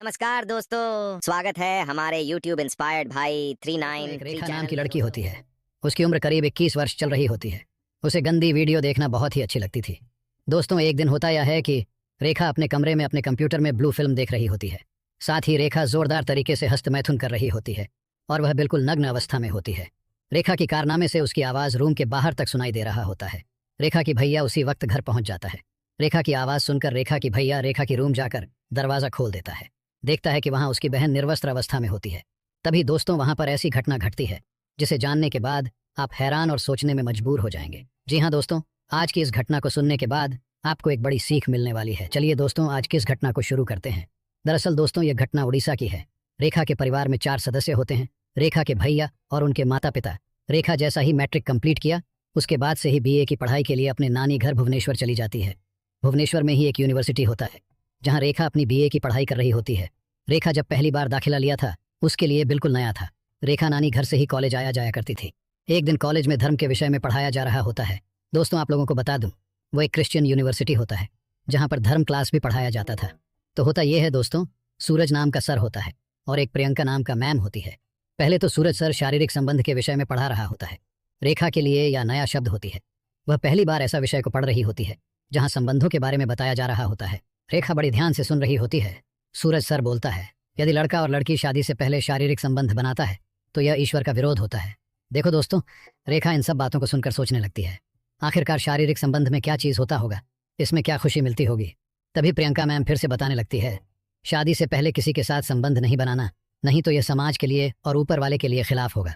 नमस्कार दोस्तों, स्वागत है हमारे YouTube इंस्पायर्ड भाई एक 39 रेखा चैनल नाम की में लड़की दोस्तों। होती है। उसकी उम्र करीब 21 वर्ष चल रही होती है। उसे गंदी वीडियो देखना बहुत ही अच्छी लगती थी। दोस्तों, एक दिन होता यह है कि रेखा अपने कमरे में अपने कंप्यूटर में ब्लू फिल्म देख रही होती है। साथ ही रेखा जोरदार तरीके से हस्तमैथुन कर रही होती है और वह बिल्कुल नग्न अवस्था में होती है। रेखा की कारनामे से उसकी आवाज़ रूम के बाहर तक सुनाई दे रहा होता है। रेखा की भैया उसी वक्त घर पहुंच जाता है। रेखा की आवाज़ सुनकर रेखा की भैया रेखा की रूम जाकर दरवाज़ा खोल देता है। देखता है कि वहां उसकी बहन निर्वस्त्र अवस्था में होती है। तभी दोस्तों वहां पर ऐसी घटना घटती है जिसे जानने के बाद आप हैरान और सोचने में मजबूर हो जाएंगे। जी हाँ दोस्तों, आज की इस घटना को सुनने के बाद आपको एक बड़ी सीख मिलने वाली है। चलिए दोस्तों, आज की इस घटना को शुरू करते हैं। दरअसल दोस्तों, यह घटना उड़ीसा की है। रेखा के परिवार में 4 सदस्य होते हैं। रेखा के भैया और उनके माता पिता। रेखा जैसा ही मैट्रिक कंप्लीट किया, उसके बाद से ही बीए की पढ़ाई के लिए अपने नानी घर भुवनेश्वर चली जाती है। भुवनेश्वर में ही एक यूनिवर्सिटी होता है जहाँ रेखा अपनी बीए की पढ़ाई कर रही होती है। रेखा जब पहली बार दाखिला लिया था, उसके लिए बिल्कुल नया था। रेखा नानी घर से ही कॉलेज आया जाया करती थी। एक दिन कॉलेज में धर्म के विषय में पढ़ाया जा रहा होता है। दोस्तों, आप लोगों को बता दूं, वो एक क्रिश्चियन यूनिवर्सिटी होता है जहाँ पर धर्म क्लास भी पढ़ाया जाता था। तो होता यह है दोस्तों, सूरज नाम का सर होता है और एक प्रियंका नाम का मैम होती है। पहले तो सूरज सर शारीरिक संबंध के विषय में पढ़ा रहा होता है। रेखा के लिए यह नया शब्द होती है। वह पहली बार ऐसा विषय को पढ़ रही होती है जहाँ संबंधों के बारे में बताया जा रहा होता है। रेखा बड़ी ध्यान से सुन रही होती है। सूरज सर बोलता है, यदि लड़का और लड़की शादी से पहले शारीरिक संबंध बनाता है तो यह ईश्वर का विरोध होता है। देखो दोस्तों, रेखा इन सब बातों को सुनकर सोचने लगती है, आखिरकार शारीरिक संबंध में क्या चीज़ होता होगा, इसमें क्या खुशी मिलती होगी। तभी प्रियंका मैम फिर से बताने लगती है, शादी से पहले किसी के साथ संबंध नहीं बनाना, नहीं तो यह समाज के लिए और ऊपर वाले के लिए खिलाफ होगा।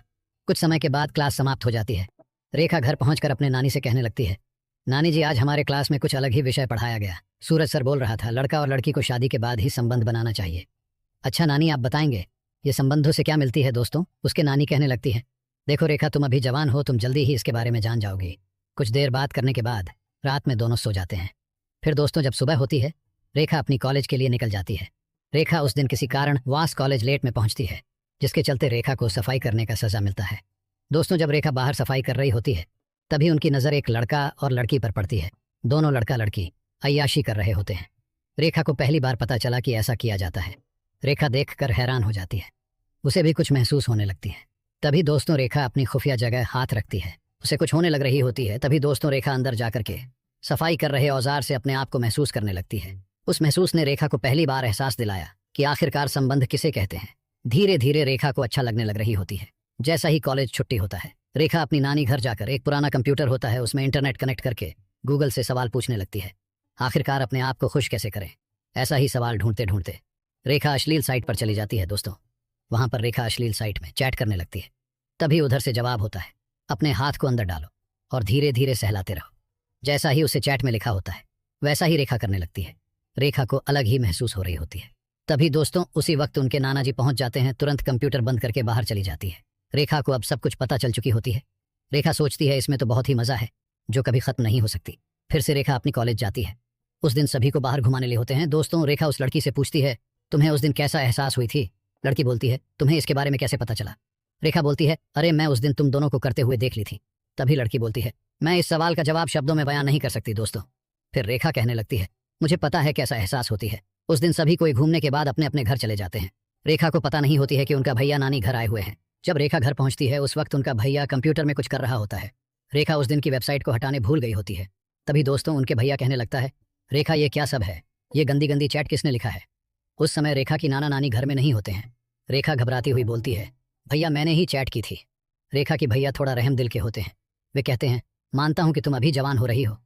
कुछ समय के बाद क्लास समाप्त हो जाती है। रेखा घर पहुंचकर अपने नानी से कहने लगती है, नानी जी, आज हमारे क्लास में कुछ अलग ही विषय पढ़ाया गया। सूरज सर बोल रहा था, लड़का और लड़की को शादी के बाद ही संबंध बनाना चाहिए। अच्छा नानी, आप बताएंगे ये संबंधों से क्या मिलती है दोस्तों? उसके नानी कहने लगती है, देखो रेखा, तुम अभी जवान हो, तुम जल्दी ही इसके बारे में जान जाओगी। कुछ देर बात करने के बाद रात में दोनों सो जाते हैं। फिर दोस्तों, जब सुबह होती है, रेखा अपनी कॉलेज के लिए निकल जाती है। रेखा उस दिन किसी कारण वास कॉलेज लेट में पहुंचती है, जिसके चलते रेखा को सफाई करने का सजा मिलता है। दोस्तों, जब रेखा बाहर सफाई कर रही होती है, तभी उनकी नज़र एक लड़का और लड़की पर पड़ती है। दोनों लड़का लड़की अय्याशी कर रहे होते हैं। रेखा को पहली बार पता चला कि ऐसा किया जाता है। रेखा देखकर हैरान हो जाती है, उसे भी कुछ महसूस होने लगती है। तभी दोस्तों रेखा अपनी खुफिया जगह हाथ रखती है। उसे कुछ होने लग रही होती है। तभी दोस्तों रेखा अंदर जाकर के सफाई कर रहे औजार से अपने आप को महसूस करने लगती है। उस महसूस ने रेखा को पहली बार एहसास दिलाया कि आखिरकार संबंध किसे कहते हैं। धीरे धीरे रेखा को अच्छा लगने लग रही होती है। जैसा ही कॉलेज छुट्टी होता है, रेखा अपनी नानी घर जाकर एक पुराना कंप्यूटर होता है, उसमें इंटरनेट कनेक्ट करके गूगल से सवाल पूछने लगती है, आखिरकार अपने आप को खुश कैसे करें। ऐसा ही सवाल ढूंढते ढूंढते रेखा अश्लील साइट पर चली जाती है। दोस्तों, वहां पर रेखा अश्लील साइट में चैट करने लगती है। तभी उधर से जवाब होता है, अपने हाथ को अंदर डालो और धीरे धीरे सहलाते रहो। जैसा ही उसे चैट में लिखा होता है, वैसा ही रेखा करने लगती है। रेखा को अलग ही महसूस हो रही होती है। तभी दोस्तों उसी वक्त उनके नाना जी पहुंच जाते हैं। तुरंत कंप्यूटर बंद करके बाहर चली जाती है। रेखा को अब सब कुछ पता चल चुकी होती है। रेखा सोचती है, इसमें तो बहुत ही मजा है जो कभी खत्म नहीं हो सकती। फिर से रेखा अपनी कॉलेज जाती है। उस दिन सभी को बाहर घुमाने लिए होते हैं। दोस्तों, रेखा उस लड़की से पूछती है, तुम्हें उस दिन कैसा एहसास हुई थी? लड़की बोलती है, तुम्हें इसके बारे में कैसे पता चला? रेखा बोलती है, अरे मैं उस दिन तुम दोनों को करते हुए देख ली थी। तभी लड़की बोलती है, मैं इस सवाल का जवाब शब्दों में बयान नहीं कर सकती दोस्तों। फिर रेखा कहने लगती है, मुझे पता है कैसा एहसास होती है। उस दिन सभी कोई घूमने के बाद अपने अपने घर चले जाते हैं। रेखा को पता नहीं होती है कि उनका भैया नानी घर आए हुए हैं। जब रेखा घर पहुंचती है, उस वक्त उनका भैया कंप्यूटर में कुछ कर रहा होता है। रेखा उस दिन की वेबसाइट को हटाने भूल गई होती है। तभी दोस्तों उनके भैया कहने लगता है, रेखा ये क्या सब है? ये गंदी गंदी चैट किसने लिखा है? उस समय रेखा की नाना नानी घर में नहीं होते हैं। रेखा घबराती हुई बोलती है, भैया मैंने ही चैट की थी। रेखा की भैया थोड़ा रहम दिल के होते हैं। वे कहते हैं, मानता हूं कि तुम अभी जवान हो रही हो,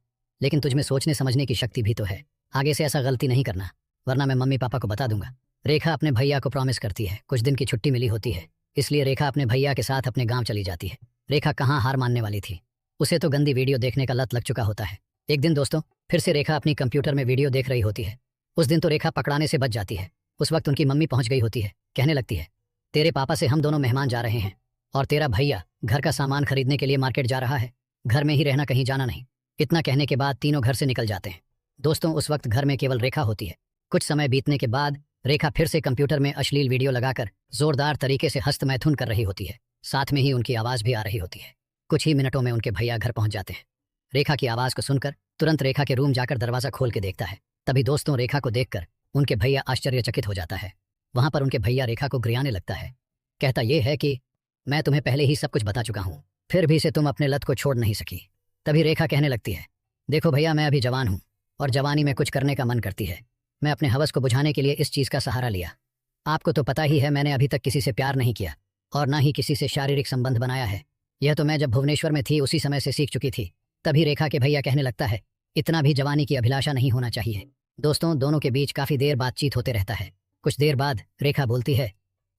लेकिन तुझमें सोचने समझने की शक्ति भी तो है। आगे से ऐसा गलती नहीं करना, वरना मैं मम्मी पापा को बता दूंगा। रेखा अपने भैया को प्रॉमिस करती है। कुछ दिन की छुट्टी मिली होती है, इसलिए रेखा अपने भैया के साथ अपने गांव चली जाती है। रेखा कहाँ हार मानने वाली थी, उसे तो गंदी वीडियो देखने का लत लग चुका होता है। एक दिन दोस्तों फिर से रेखा अपनी कंप्यूटर में वीडियो देख रही होती है। उस दिन तो रेखा पकड़ाने से बच जाती है। उस वक्त उनकी मम्मी पहुंच गई होती है। कहने लगती है, तेरे पापा से हम दोनों मेहमान जा रहे हैं और तेरा भैया घर का सामान खरीदने के लिए मार्केट जा रहा है। घर में ही रहना, कहीं जाना नहीं। इतना कहने के बाद तीनों घर से निकल जाते हैं। दोस्तों उस वक्त घर में केवल रेखा होती है। कुछ समय बीतने के बाद रेखा फिर से कंप्यूटर में अश्लील वीडियो लगाकर जोरदार तरीके से हस्तमैथुन कर रही होती है। साथ में ही उनकी आवाज़ भी आ रही होती है। कुछ ही मिनटों में उनके भैया घर पहुंच जाते हैं। रेखा की आवाज़ को सुनकर तुरंत रेखा के रूम जाकर दरवाज़ा खोल के देखता है। तभी दोस्तों रेखा को देखकर उनके भैया आश्चर्यचकित हो जाता है। वहां पर उनके भैया रेखा को गिराने लगता है। कहता ये है कि मैं तुम्हें पहले ही सब कुछ बता चुका हूँ, फिर भी से तुम अपने लत को छोड़ नहीं सकी। तभी रेखा कहने लगती है, देखो भैया, मैं अभी जवान हूँ और जवानी में कुछ करने का मन करती है। मैं अपने हवस को बुझाने के लिए इस चीज़ का सहारा लिया। आपको तो पता ही है, मैंने अभी तक किसी से प्यार नहीं किया और ना ही किसी से शारीरिक संबंध बनाया है। यह तो मैं जब भुवनेश्वर में थी उसी समय से सीख चुकी थी। तभी रेखा के भैया कहने लगता है, इतना भी जवानी की अभिलाषा नहीं होना चाहिए। दोस्तों, दोनों के बीच काफ़ी देर बातचीत होते रहता है। कुछ देर बाद रेखा बोलती है,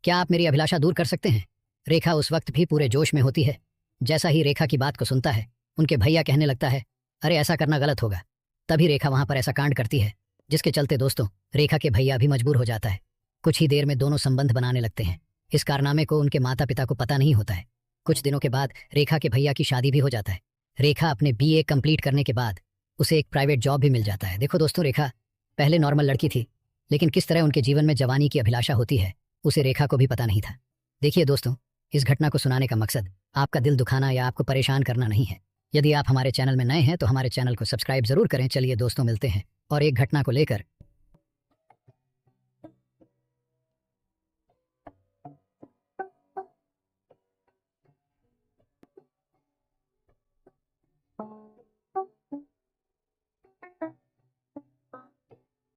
क्या आप मेरी अभिलाषा दूर कर सकते हैं? रेखा उस वक्त भी पूरे जोश में होती है। जैसा ही रेखा की बात को सुनता है, उनके भैया कहने लगता है, अरे ऐसा करना गलत होगा। तभी रेखा वहां पर ऐसा कांड करती है जिसके चलते दोस्तों रेखा के भैया भी मजबूर हो जाता है। कुछ ही देर में दोनों संबंध बनाने लगते हैं। इस कारनामे को उनके माता पिता को पता नहीं होता है। कुछ दिनों के बाद रेखा के भैया की शादी भी हो जाता है। रेखा अपने BA कंप्लीट करने के बाद उसे एक प्राइवेट जॉब भी मिल जाता है। देखो दोस्तों, रेखा पहले नॉर्मल लड़की थी, लेकिन किस तरह उनके जीवन में जवानी की अभिलाषा होती है उसे रेखा को भी पता नहीं था। देखिए दोस्तों, इस घटना को सुनाने का मकसद आपका दिल दुखाना या आपको परेशान करना नहीं है। यदि आप हमारे चैनल में नए हैं तो हमारे चैनल को सब्सक्राइब जरूर करें। चलिए दोस्तों, मिलते हैं और एक घटना को लेकर